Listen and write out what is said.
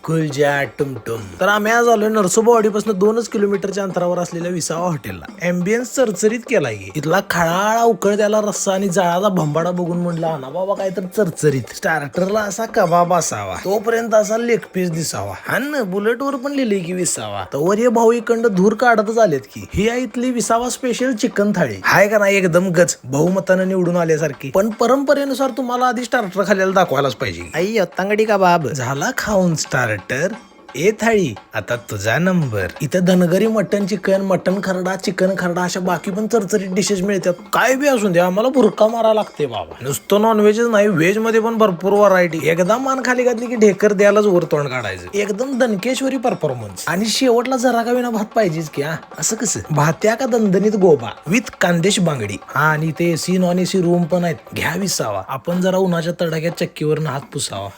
कुलजा टुमटुम. तर आम्ही आज आलोय नरसोबावाडीपासून 2 किलोमीटरच्या अंतरावर असलेल्या विसावा हॉटेलला. एम्बियन्स चरचरीत केलाय. इथला खळाळा उकळत्याला रस्सा आणि जाळाचा भंबाडा बघून म्हणलं ना बाबा काय तर चरचरीत. स्टार्टरला असा कबाब असावा, तोपर्यंत असा लेग पीस दिसावा. हा ना, बुलेटवर पण लिहिलंय की विसावा. तर हे भाऊ इकडं धूर काढतच आलेत की ही आहे इथली विसावा स्पेशल चिकन थाळी. हाय का नाही एकदम गच बहुमतानं निवडून आल्यासारखी. पण परंपरेनुसार तुम्हाला आधी स्टार्टर खाल्ल्याला दाखवायलाच पाहिजे. आई तांगडी कबाब झाला खाऊन स्टार्टर. ए थाळी आता तुझा नंबर. इथं धनगरी मटन चिकन, मटन खरडा, चिकन खरडा अशा बाकी पण चरचरीत डिशेस मिळतात. काय बी असून दे आम्हाला भुरका मारा लागते बाबा. नुसतं नॉनव्हेजच नाही, व्हेज मध्ये पण भरपूर व्हरायटी. एकदा मान खाली घातली की ढेकर द्यायलाच वर तोंड काढायचं. एकदम दणकेश्वरी परफॉर्मन्स. आणि शेवटला जरा का विना भात पाहिजेच की. असं कसं भात्या का दणदणीत गोबा विथ कांदेश बांगडी. हा आणि ते एसी नॉन एसी रूम पण आहेत. घ्या विसावा. आपण जरा उन्हाच्या तडाख्यात चक्कीवरनं हात पुसावा.